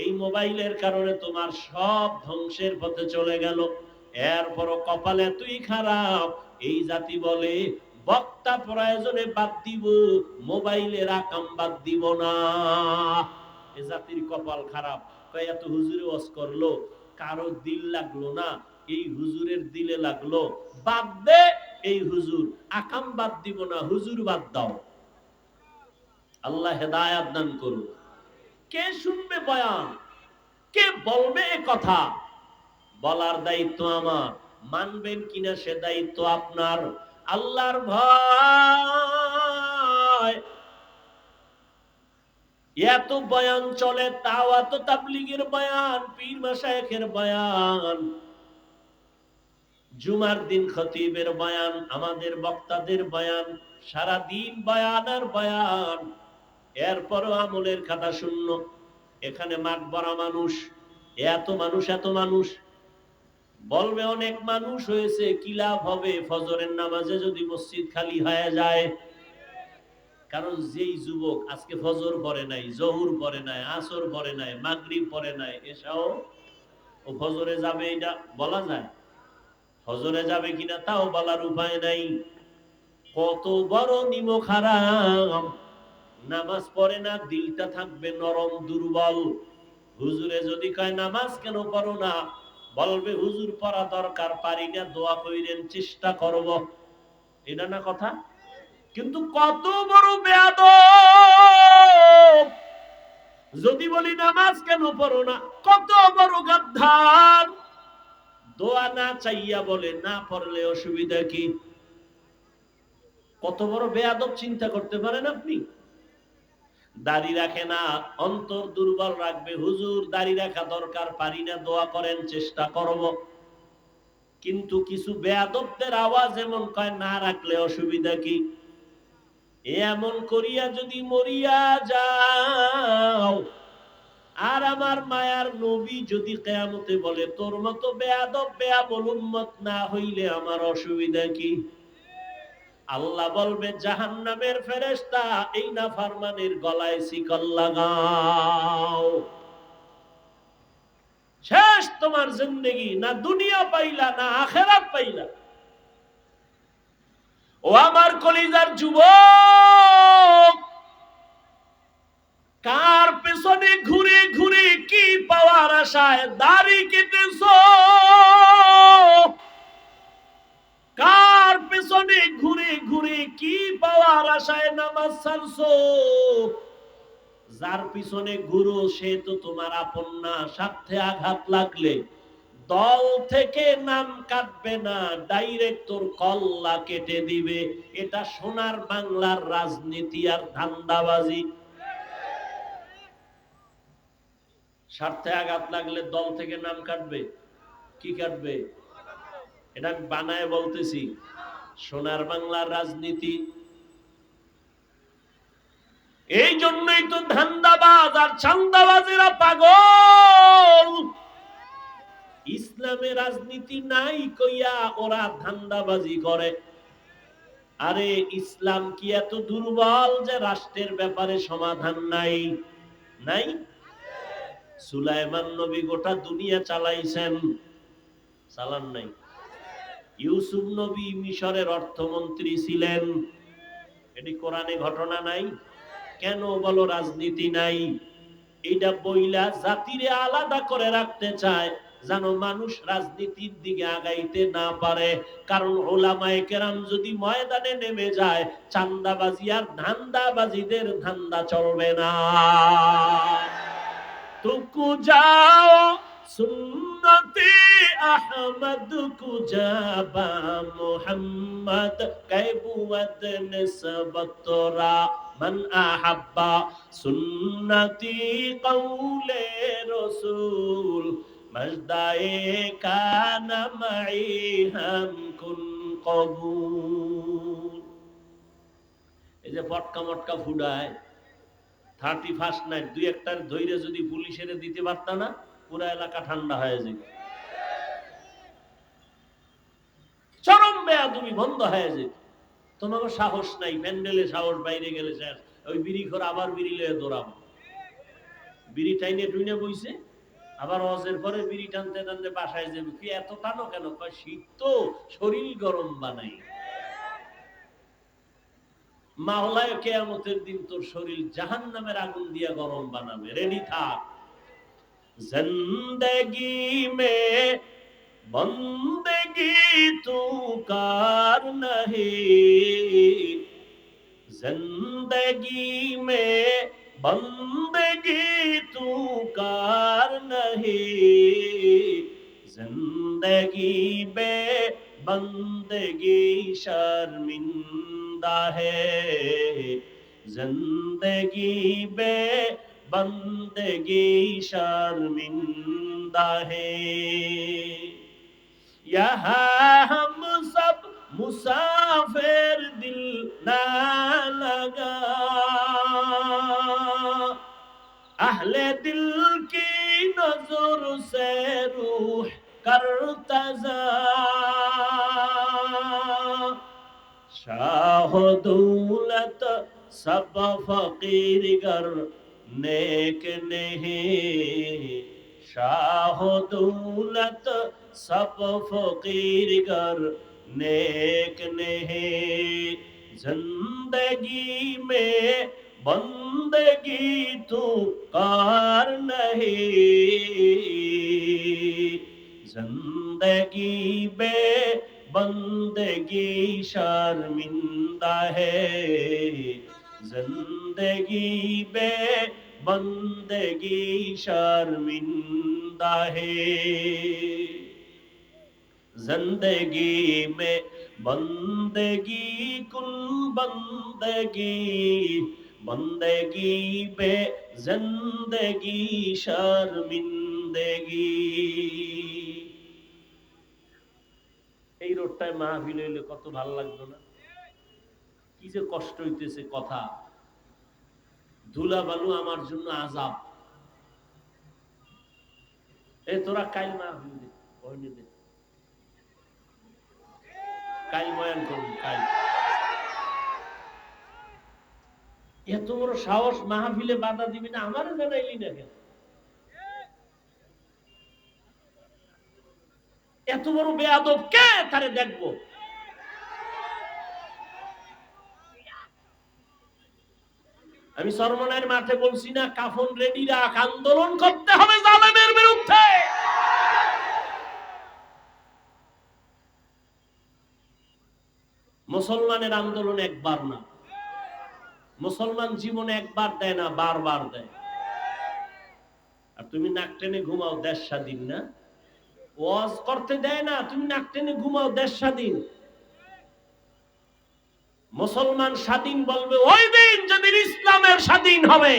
এই মোবাইলের কারণে তোমার সব ধ্বংসের পথে চলে গেল। এরপরও কপাল এতই খারাপ, এই জাতি বলে বক্তা প্রয়োজনে বাদ দিব, মোবাইলের আকাম বাদ দিব না। এ জাতির কপাল খারাপ। কয় এত হুজুরে ওয়াজ করলো, কারো দিল লাগলো না, এই হুজুরের দিলে লাগলো, বাদ দে এই হুজুর, আকাম বাদ দিব না, হুজুর বাদ দাও। আল্লাহ হেদায়াত দান করুন। কে শুনবে বয়ান, কে বলবে এ কথা? বলার দায়িত্ব আমার, মানবেন কিনা সে দায়িত্ব আপনার। আল্লাহর ভয়। এত বয়ান চলে, তাও এত তাবলীগের বয়ান, পীর মাশায়েখের বয়ান, জুমার দিন খতিবের বয়ান, আমাদের বক্তাদের বয়ান, সারা দিন বয়ান আর বয়ান। এরপরও আমলের খাতা শূন্য। এখানে মাঠ ভরা মানুষ, এত মানুষ, এত মানুষ। বলবে অনেক মানুষ হয়েছে, কি লাভ হবে ফজরের নামাজে যদি মসজিদ খালি হয়ে যায়? কারণ যেই যুবক আজকে ফজর পড়ে নাই, জহুর পড়ে নাই, আসর পড়ে নাই, মাগরিব পড়ে নাই, এসাও ও ফজরে যাবে এটা বলা যায়? ফজরে যাবে কিনা তাও বলার উপায় নাই। কত বড় নিমক হারাম। নামাজ পড়ে না, দিলটা থাকবে নরম দুর্বল। হুজুরে যদি কয় নামাজ কেন পড়ো না, বলবে হুজুর পড়া দরকার, পারি না, দোয়া কইরেন, চেষ্টা করব। এটা না কথা? কিন্তু কত বড় বেয়াদব যদি বলি নামাজ কেন পড়ো না, কত বড় গাদ্দার। দোয়া না চাইয়া বলে না পড়লে অসুবিধা কি? কত বড় বেয়াদব চিন্তা করতে পারেন আপনি? দাড়ি রাখে না, অন্তর দুর্বল রাখবে, হুজুর দাড়ি রাখা দরকার, পারি না, দোয়া করেন, চেষ্টা করব। কিন্তু কিছু বেয়াদবদের আওয়াজ এমন কয় না রাখলে অসুবিধা কি? এমন করিয়া যদি মরিয়া যাও, আর আমার মায়ার নবী যদি কিয়ামতে বলে তোর মতো বেয়াদব বেয়াবল উম্মত না হইলে আমার অসুবিধা কি? আল্লাহ বলবে জাহান্নামের ফেরেশতা, এই নাফরমানের গলায় শিকল লাগাও। শেষ তোমার জিন্দেগি, না দুনিয়া পাইলা না আখিরাত পাইলা। ও আমার কলিজার যুবক, কার পেছনে ঘুরে ঘুরে কি পাওয়ার আশায় দাড়ি কেটেছো? কার পেছনে ঘুরে ঘুরে কি পাওয়ার আশায় নামাজ ছাড়ছো? যার পিছনে ঘুরো সে তো তোমার আপন না। স্বার্থে আঘাত লাগলে দল থেকে নাম কাটবে না, ডাইরেক্ট তোর কল্লা কেটে দিবে। এটা সোনার বাংলার রাজনীতি আর ধান্দাবাজি। স্বার্থে আঘাত লাগলে দল থেকে নাম কাটবে, কি কাটবে? এটা আমি বানায় বলতেছি, সোনার বাংলার রাজনীতি। এই জন্যই তো ধান্দাবাজ আর চান্দাবাজেরা পাগল। ইসলামে রাজনীতি নাই কইয়া ওরা ধান্দাবাজি করে। আরে ইসলাম কি এত দুর্বল যে রাষ্ট্রের ব্যাপারে সমাধান নাই? নাই। সুলাইমান নবী গোটা দুনিয়া চালাইছেন, চালান নাই? ইউসুফ নবী মিশরের অর্থমন্ত্রী ছিলেন, এটি কোরআনে ঘটনা নাই? কেন বলো রাজনীতি নাই? এটা বইলা জাতিরে আলাদা করে রাখতে চায়, যেন মানুষ রাজনীতির দিকে আগাইতে না পারে। কারণ উলামায়ে কেরাম যদি ময়দানে নেমে যায়, চান্দাবাজি আর ধান্দাবাজিদের ধান্দা চলবে না। তুকু যাও সুন্নতে আহমদ কুজাবা মুহাম্মদ কাইবুয়াত নিসবতরা মান আহাব্বা সুন্নতি কওলে রাসূল মজদায়ে কানা মাই হাম কুন কবুল। এই যে পটকা মটকা ফুডায় 31 নাইট, দুই একটার ধৈর্য যদি পুলিশের দিতে পারত না, পুরো এলাকা ঠান্ডা হয়ে যেত। চরম বেয়াদবি বন্ধ হয়ে যেত। তোমাকে সাহস নাই, প্যান্ডেলে সাহস, বাইরে গেলে শেষ। ওই বিড়ি খোর আবার বিড়ি লয়ে দৌড়াবো। বিড়ি টাইনে টুইনে বইছে, আবার ওয়াজের পরে বিড়ি টানতে টানতে বাসায় যাবে। কি এত টানো কেন? কয় শীত তো, শরীর গরম বানাই। মাওলায় কিয়ামতের দিন তোর শরীর জাহান্নামের আগুন দিয়া গরম বানাবে, রেডি থাক। জিন্দেগি মে বন্দেগি তু কার নহি, जिंदगी में बंदगी तू कार नहीं, जिंदगी में बंदगी शर्मिंदा है, जिंदगी में बंदगी शर्मिंदा है। यहाँ हम सब मुसाफिर दिल ना लगा, अहले दिल की नजर से रूह करता जा, शाह दौलत सब फकीर गर नेक नहीं, शाह दौलत सब फकीर गर नेक नहीं, जिंदगी में बंदगी तू कार नहीं, जिंदगी में बंदगी शर्मिंदा है, जिंदगी में बंदगी शर्मिंदा है, जिंदगी में बंदगी कुल बंदगी, बंदगी पे जिंदगी शर्मिंदगी। এই রোডটায় মাহফিল হইলে কত ভালো লাগতো না? কি যে কষ্ট হইতেছে কথা। ধুলা বালু আমার জন্য আযাব। এই তোরা কাল মাহফিল দে, ওইনে দে, কাল বয়ান করুন, কাল। এত বড় সাহস, মাহফিলে বাধা দিবি না? আমারে জানাইলি না কেন? এত বড় বেয়াদব কে? তারে দেখবো। আমি সরমনের মাঠে বলছি না, কাফন রেডি রাখ, আন্দোলন করতে হবে জালেমের বিরুদ্ধে। মুসলমানের আন্দোলন একবার না, মুসলমান জীবনে একবার দেয় না, বারবার দেয়। আর তুমি নাক টেনে ঘুমাও, দেশ স্বাধীন না? ওয়াজ করতে দেয় না, তুমি নাক টেনে ঘুমাও, দেশ স্বাধীন। মুসলমান স্বাধীন বলবে ওই দিন যেদিন ইসলামের স্বাধীন হবে।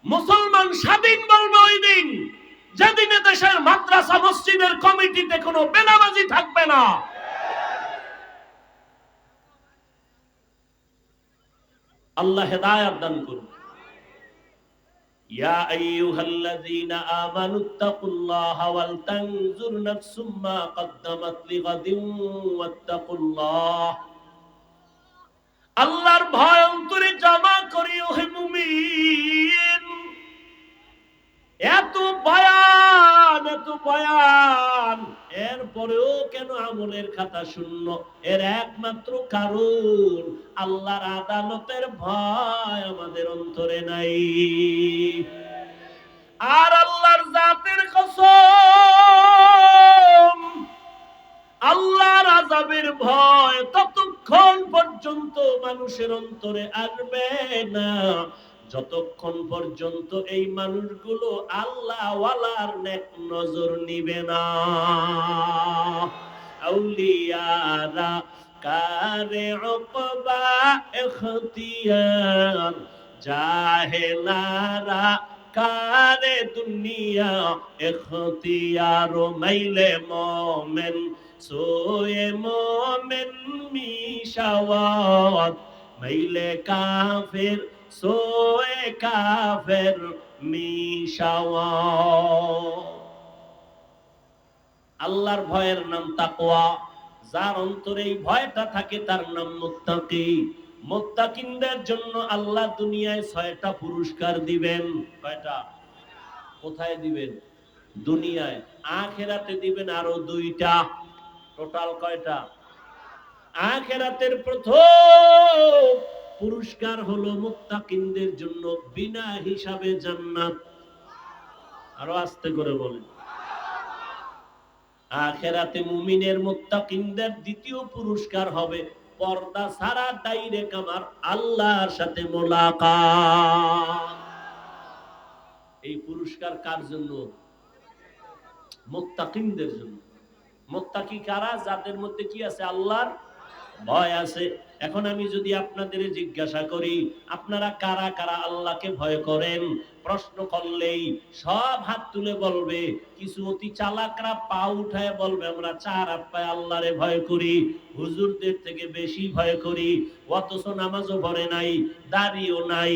মুসলমান স্বাধীন বলবে ওই দিন যেদিনে দেশের মাদ্রাসা মসজিদের কমিটিতে কোনো বেনামাজি থাকবে না। আল্লাহ হেদায়েত দান করুন। ইয়া আইয়ুহাল্লাযীনা আমানুত্তাকুল্লাহা ওয়াল তানজুর নাফসুম মা কদ্দামাত লিগাদিন ওয়াত্তাকুল্লাহ। আল্লাহর ভয় অন্তরে জমা করিও হে মুমিন। এত বয়ান, এত বয়ান, এরপরেও কেন আমলের খাতা শূন্য? এর একমাত্র কারণ আল্লাহর আদালতের ভয় আমাদের অন্তরে নাই। আর আল্লাহর জাতের কসম, আল্লাহর আযাবের ভয় ততক্ষণ পর্যন্ত মানুষের অন্তরে আসবে না যতক্ষণ পর্যন্ত এই মানুষগুলো আল্লাহ ওয়ালার নেক নজর নিবে না। আউলিয়ারা কারে উকবা ইখতিয়ার, জাহেলারা কারে দুনিয়া ইখতিয়ার। মাইলে মোমেন সোয়ে মোমেন মিশাওয়াত, মাইলে কাফের সোয়ে কাফের মিশাওয়াত। আল্লাহর ভয়ের নাম তাকওয়া। যার অন্তরে এই ভয়টা থাকে তার নাম মুত্তাকি। মুত্তাকিনদের জন্য আল্লাহ দুনিয়ায় 6টা পুরস্কার দিবেন। কয়টা? কোথায় দিবেন? দুনিয়ায়। আখিরাতে দিবেন আরো 2টা। টোটাল কয়টা? আখিরাতের প্রথম পুরস্কার হলো মুত্তাকিনদের জন্য বিনা হিসাবে জান্নাত। আরো আস্তে করে বলেন। আখিরাতে মুমিনের মুত্তাকিনদের দ্বিতীয় পুরস্কার হবে পর্দা ছাড়া ডাইরেক্ট আমার আল্লাহর সাথে মোলাকাত। এই পুরস্কার কার জন্য? মুত্তাকিনদের জন্য। মুত্তাকি কারা? যাদের মধ্যে কি আছে? আল্লাহর ভয় আছে। এখন আমি যদি আপনাদের জিজ্ঞাসা করি আপনারা কারা কারা আল্লাহকে ভয় করেন, প্রশ্ন করলেই সব হাত তুলে বলবে। কিছু অতি চালাকরা পা উঠায় বলবে আমরা 4 হাত পায়ে আল্লাহরে ভয় করি, হুজুরদের থেকে বেশি ভয় করি, অথচ নামাজও পড়ে নাই, দাড়িও নাই,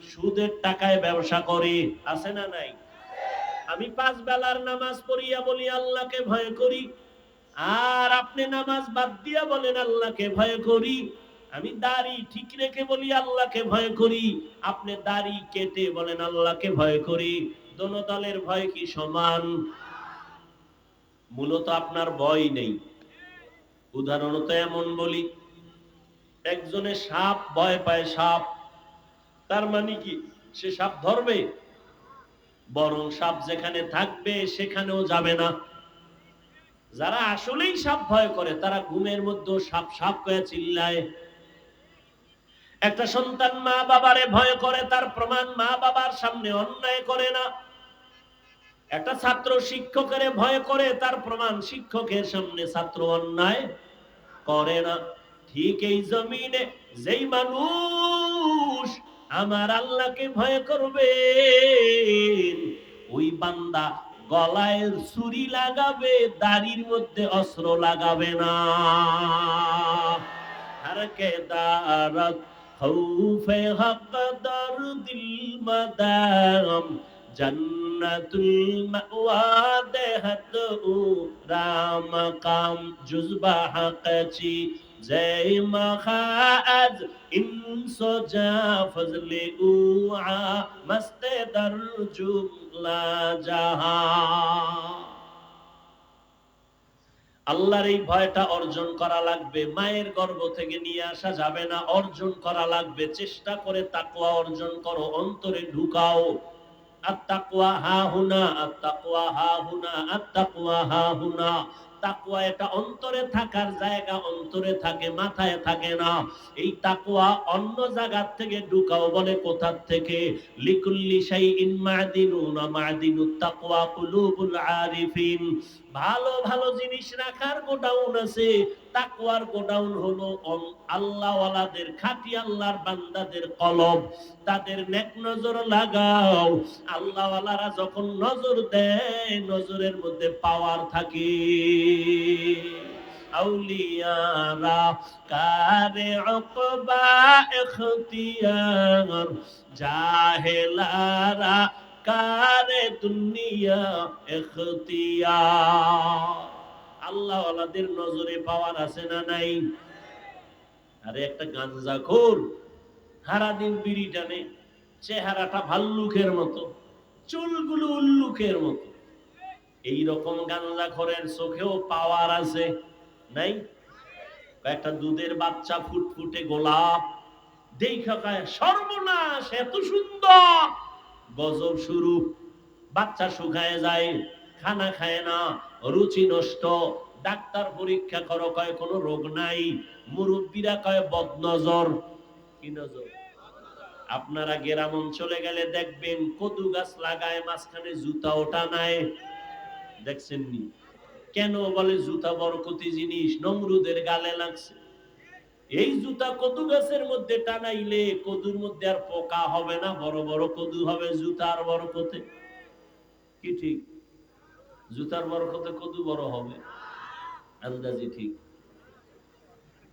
সুদের টাকায় ব্যবসা করে। আছে না নাই? আমি 5 বেলার নামাজ পড়িয়া বলি আল্লাহকে ভয় করি, আর আপনি নামাজ বাদ দিয়া বলেন আল্লাহকে ভয় করি। আমি দাড়ি ঠিক রেখে বলি আল্লাহকে ভয় করি, আপনি দাড়ি কেটে বলেন আল্লাহকে ভয় করি। দোনো দলের ভয় কি সমান? মূলত আপনার ভয় নেই। উদাহরণত এমন বলি, একজনে সাপ ভয় পায়, সাপ, তার মানে কি সে সাপ ধরবে? বরং সাপ যেখানে থাকবে সেখানেও যাবে না। যারা আসলেই সাপ ভয় করে তারা ঘুমের মধ্যে সাপ সাপ করে চিল্লায়। একটা সন্তান মা বাবারে ভয় করে, তার প্রমাণ মা বাবার সামনে অন্যায় করে না। একটা ছাত্র শিক্ষকের ভয় করে, তার প্রমাণ শিক্ষকের সামনে ছাত্র অন্যায় করে না। ঠিক এই জমিনে যেই মানুষ আমার আল্লাহকে ভয় করবে, ওই বান্দা গলায় ছুরি লাগাবে, দাড়ির মধ্যে অস্ত্র লাগাবে না। হারকে দারাত খৌফে হক দর দিল মাদাম জান্নাতুল মাওয়া দেহত উ রাম কাম জুজবা হকচি জয় মখাজ ইনসোজা ফজলে উআ মস্তে দর জুমলা জাহান। আল্লাহর এই ভয়টা অর্জন করা লাগবে। মায়ের গর্ভ থেকে নিয়ে আসা যাবে না, অর্জন করা লাগবে। চেষ্টা করে তাকওয়া অর্জন করো, অন্তরে ঢুকাও। আত-তাকওয়া হাহুনা, আত-তাকওয়া হাহুনা, আত-তাকওয়া হাহুনা। তাকওয়া এটা অন্তরে থাকার জায়গা, অন্তরে থাকে, মাথায় থাকে না। এই তাকওয়া অন্য জায়গা থেকে ঢুকাও। বলে কোথা থেকে? লিকুল্লি শাইইন মাদিনুন, মাদিনুত তাকওয়া কুলুবুল আরিফিন। ভালো ভালো জিনিস রাখার গোডাউন আছে, তাকওয়ার গোডাউন হলো আল্লাহওয়ালাদের, খাঁটি আল্লাহর বান্দাদের কলব। তাদের নেক নজর লাগাও। আল্লাহওয়ালারা যখন নজর দেয়, নজরের মধ্যে পাওয়ার থাকে। আউলিয়ারা কারে উকবা ইখতিয়ার, জাহেলারা কারে দুনিয়া ইখতিয়ার। আল্লাহওয়ালাদের নজরে পাওয়ার আছে না নাই? আরে একটা গাঞ্জাখোর সারাদিন বিড়ি টানে, চেহারাটা ভাল্লুকের মতো, চুলগুলো উল্লুকের মতো। এইরকম গাঞ্জাখোরের চোখেও পাওয়ার আছে নাই? একটা দুধের বাচ্চা ফুটফুটে গোলাপ দেখা কায় সর্বনাশ, এত সুন্দর, গজব শুরু। বাচ্চা শুকায় যায়, খানা খায় না, রুচি নষ্ট। ডাক্তার পরীক্ষা করো, কয় কোনো রোগ নাই। মুরব্বীরা কয় বদনজর। কি নজর? আপনারা গ্রাম অঞ্চলে গেলে দেখবেন কদু গাছ লাগায়, মাঝখানে জুতা ওটা নাই, দেখছেন নি? কেন? বলে জুতা বরকতি জিনিস, নমরুদের গালে লাগছে। এই জুতা কদু গাছের মধ্যে টানাইলে কদুর মধ্যে আর পোকা হবে না, বড় বড় কদু হবে জুতার বরকতে। কি ঠিক? জুতার বরকতে কদু বড় হবে, আন্দাজি ঠিক।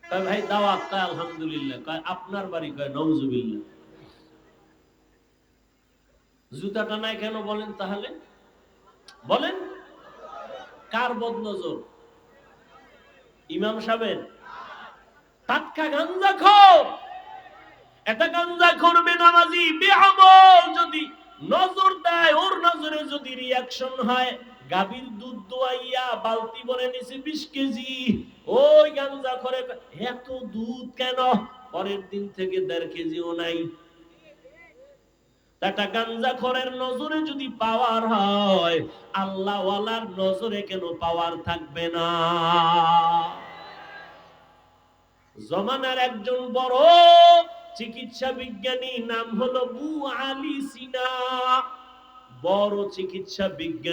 কয় ভাই দাওয়াত, কয় আলহামদুলিল্লাহ। কয় আপনার বাড়ি? কয় নাউজুবিল্লাহ। জুতা টানায় কেন বলেন তাহলে? বলেন কার বদনজর? ইমাম সাহেবের? টাটকা গাঞ্জাখোর একটা গাঞ্জা করবে নামাজি বেআমল যদি নজর দেয়, ওর নজরে যদি রিয়াকশন হয়, গাভীর দুধ দোয়াইয়া বালতি ভরে নিছে 20 কেজি, ওই গাঞ্জা করে এত দুধ কেন? পরের দিন থেকে 1.5 কেজিও নাই। একটা গাঞ্জাখোরের নজরে যদি পাওয়ার হয়, আল্লাহ ওয়ালার নজরে কেন পাওয়ার থাকবে না? জমানার একজন বড় চিকিৎসা বিজ্ঞানী, নাম হলো আবু আলী সিনা, বড় চিকিৎসা বিজ্ঞানী।